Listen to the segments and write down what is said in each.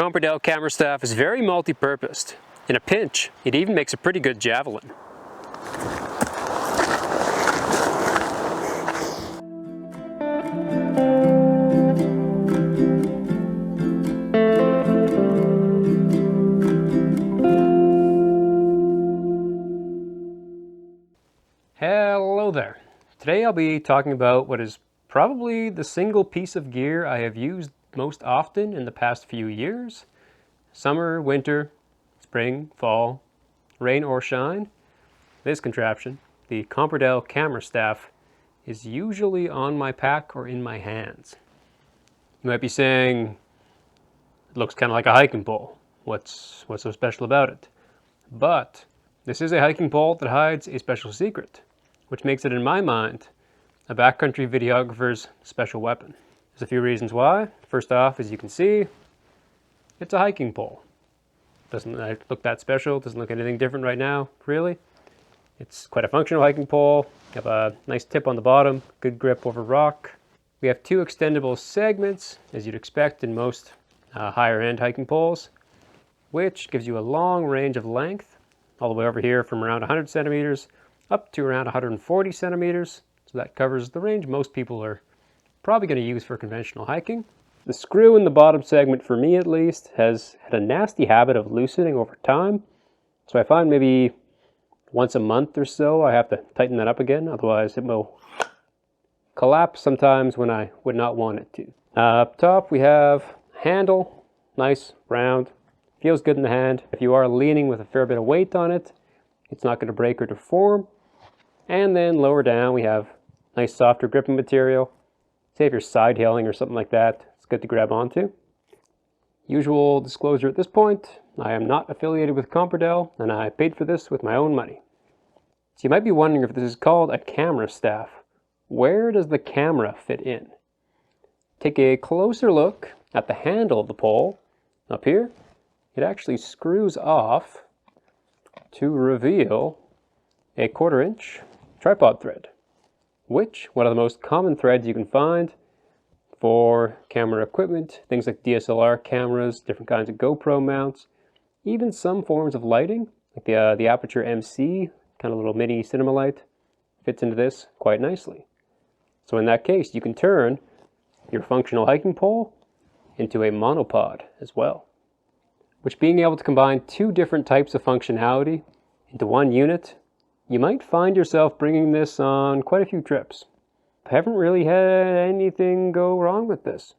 Komperdell camera staff is very multi-purposed. In a pinch, it even makes a pretty good javelin. Hello there. Today I'll be talking about what is probably the single piece of gear I have used most often in the past few years. Summer, winter, spring, fall, rain or shine. This contraption, the Komperdell camera staff, is usually on my pack or in my hands. You might be saying, it looks kind of like a hiking pole. What's so special about it? But this is a hiking pole that hides a special secret, which makes it, in my mind, a backcountry videographer's special weapon. There's a few reasons why. First off, as you can see, it's a hiking pole. Doesn't look that special, doesn't look anything different right now, really. It's quite a functional hiking pole. You have a nice tip on the bottom, good grip over rock. We have two extendable segments, as you'd expect in most higher end hiking poles, which gives you a long range of length, all the way over here from around 100 centimeters up to around 140 centimeters. So that covers the range most people are probably going to use for conventional hiking. The screw in the bottom segment, for me at least, has had a nasty habit of loosening over time. So I find maybe once a month or so I have to tighten that up again, otherwise it will collapse sometimes when I would not want it to. Up top we have handle, nice, round, feels good in the hand. If you are leaning with a fair bit of weight on it, it's not going to break or deform. And then lower down we have nice softer gripping material. Say if you're side hailing or something like that, it's good to grab onto. Usual disclosure at this point, I am not affiliated with Komperdell, and I paid for this with my own money. So you might be wondering if this is called a camera staff. Where does the camera fit in? Take a closer look at the handle of the pole. Up here, it actually screws off to reveal a 1/4 inch tripod thread, which one of the most common threads you can find for camera equipment, things like DSLR cameras, different kinds of GoPro mounts, even some forms of lighting, like the Aperture MC, kind of little mini cinema light, fits into this quite nicely. So in that case, you can turn your functional hiking pole into a monopod as well, which, being able to combine two different types of functionality into one unit, you might find yourself bringing this on quite a few trips. I haven't really had anything go wrong with this.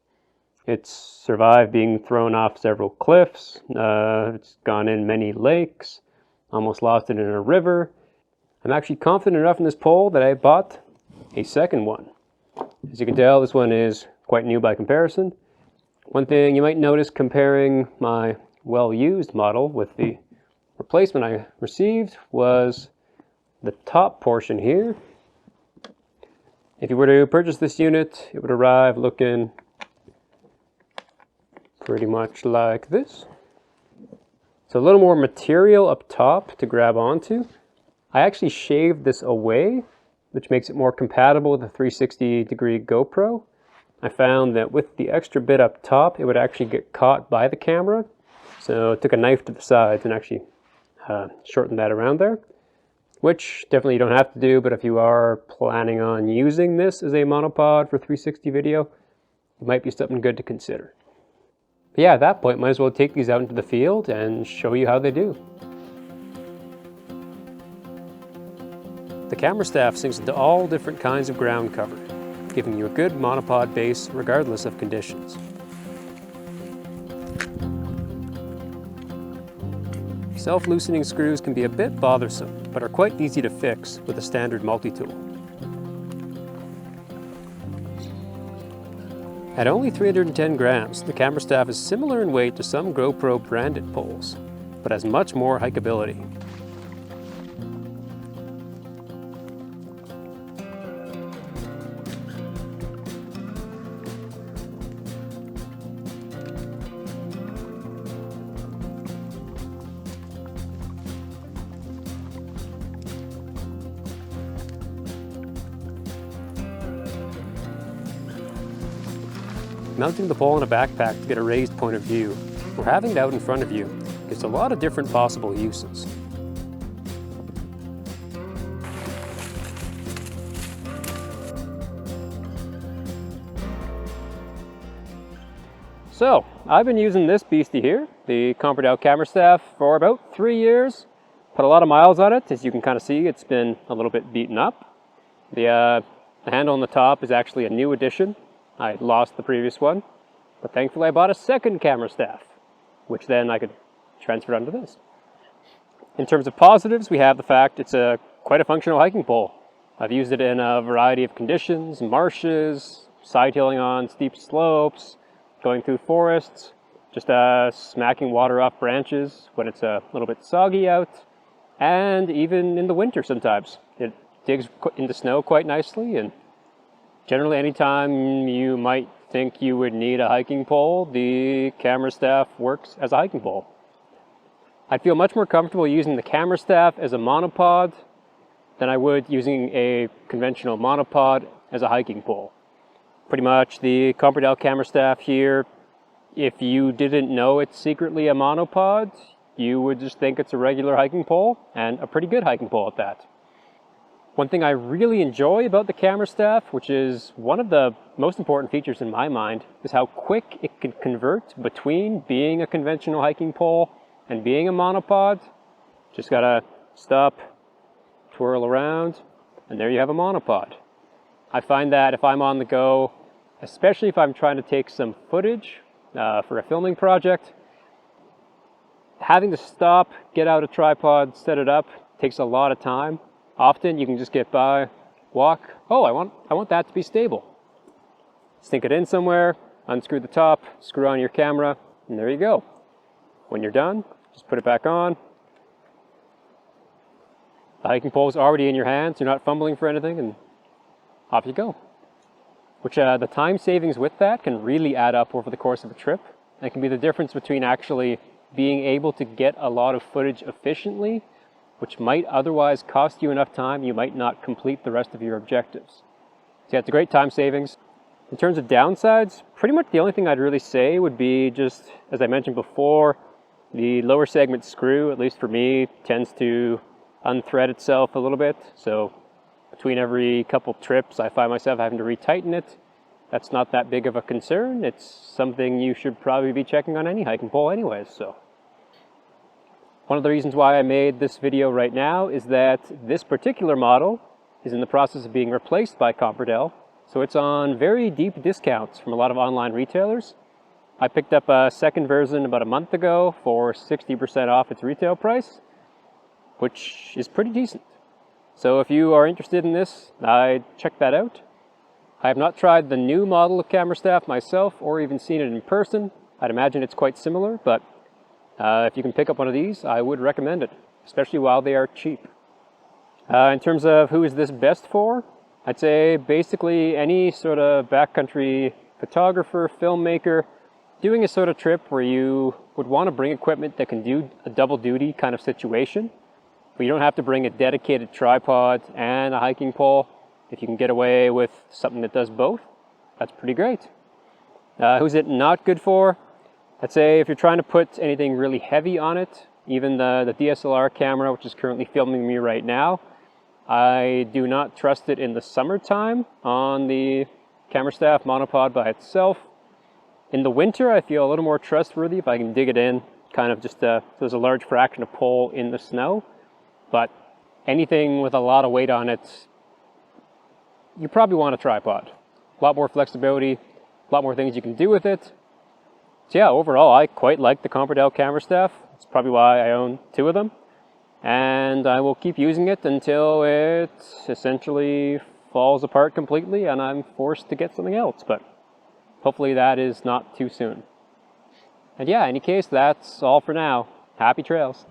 It's survived being thrown off several cliffs, it's gone in many lakes, almost lost it in a river. I'm actually confident enough in this pole that I bought a second one. As you can tell, this one is quite new by comparison. One thing you might notice comparing my well-used model with the replacement I received was the top portion here. If you were to purchase this unit, it would arrive looking pretty much like this. So a little more material up top to grab onto. I actually shaved this away, which makes it more compatible with a 360-degree GoPro. I found that with the extra bit up top, it would actually get caught by the camera. So I took a knife to the sides and actually shortened that around there, which definitely you don't have to do, but if you are planning on using this as a monopod for 360 video, it might be something good to consider. But yeah, at that point, might as well take these out into the field and show you how they do. The camera staff sinks into all different kinds of ground cover, giving you a good monopod base regardless of conditions. Self-loosening screws can be a bit bothersome, but are quite easy to fix with a standard multi-tool. At only 310 grams, the camera staff is similar in weight to some GoPro branded poles, but has much more hikeability. Mounting the pole in a backpack to get a raised point of view where having it out in front of you gives a lot of different possible uses. So, I've been using this beastie here, the Komperdell Camerastaff, for about 3 years. Put a lot of miles on it. As you can kind of see, it's been a little bit beaten up. The handle on the top is actually a new addition. I lost the previous one, but thankfully I bought a second Camerastaff, which then I could transfer onto this. In terms of positives, we have the fact it's quite a functional hiking pole. I've used it in a variety of conditions: marshes, side hilling on steep slopes, going through forests, just smacking water off branches when it's a little bit soggy out, and even in the winter sometimes. It digs into snow quite nicely, and generally anytime you might think you would need a hiking pole, the Camerastaff works as a hiking pole. I'd feel much more comfortable using the Camerastaff as a monopod than I would using a conventional monopod as a hiking pole. Pretty much the Komperdell Camerastaff here, if you didn't know it's secretly a monopod, you would just think it's a regular hiking pole, and a pretty good hiking pole at that. One thing I really enjoy about the Camerastaff, which is one of the most important features in my mind, is how quick it can convert between being a conventional hiking pole and being a monopod. Just gotta stop, twirl around, and there you have a monopod. I find that if I'm on the go, especially if I'm trying to take some footage for a filming project, having to stop, get out a tripod, set it up, takes a lot of time. Often you can just get by, walk, oh, I want that to be stable. Sink it in somewhere, unscrew the top, screw on your camera, and there you go. When you're done, just put it back on. The hiking pole is already in your hands, you're not fumbling for anything, and off you go. Which the time savings with that can really add up over the course of a trip. It can be the difference between actually being able to get a lot of footage efficiently, which might otherwise cost you enough time you might not complete the rest of your objectives. So yeah, it's a great time savings. In terms of downsides, pretty much the only thing I'd really say would be just, as I mentioned before, the lower segment screw, at least for me, tends to unthread itself a little bit. So between every couple trips, I find myself having to retighten it. That's not that big of a concern. It's something you should probably be checking on any hiking pole anyways. So one of the reasons why I made this video right now is that this particular model is in the process of being replaced by Komperdell. So it's on very deep discounts from a lot of online retailers. I picked up a second version about a month ago for 60% off its retail price, which is pretty decent. So if you are interested in this, I'd check that out. I have not tried the new model of Camerastaff myself or even seen it in person. I'd imagine it's quite similar, but if you can pick up one of these, I would recommend it, especially while they are cheap. In terms of who is this best for, I'd say basically any sort of backcountry photographer, filmmaker, doing a sort of trip where you would want to bring equipment that can do a double duty kind of situation. But you don't have to bring a dedicated tripod and a hiking pole. If you can get away with something that does both, that's pretty great. Who's it not good for? I'd say if you're trying to put anything really heavy on it, even the DSLR camera, which is currently filming me right now, I do not trust it in the summertime on the Camerastaff monopod by itself. In the winter, I feel a little more trustworthy if I can dig it in, kind of just there's a large fraction of pole in the snow. But anything with a lot of weight on it, you probably want a tripod. A lot more flexibility, a lot more things you can do with it. So yeah, overall, I quite like the Komperdell Camerastaff. That's probably why I own 2 of them. And I will keep using it until it essentially falls apart completely and I'm forced to get something else. But hopefully that is not too soon. And yeah, in any case, that's all for now. Happy trails.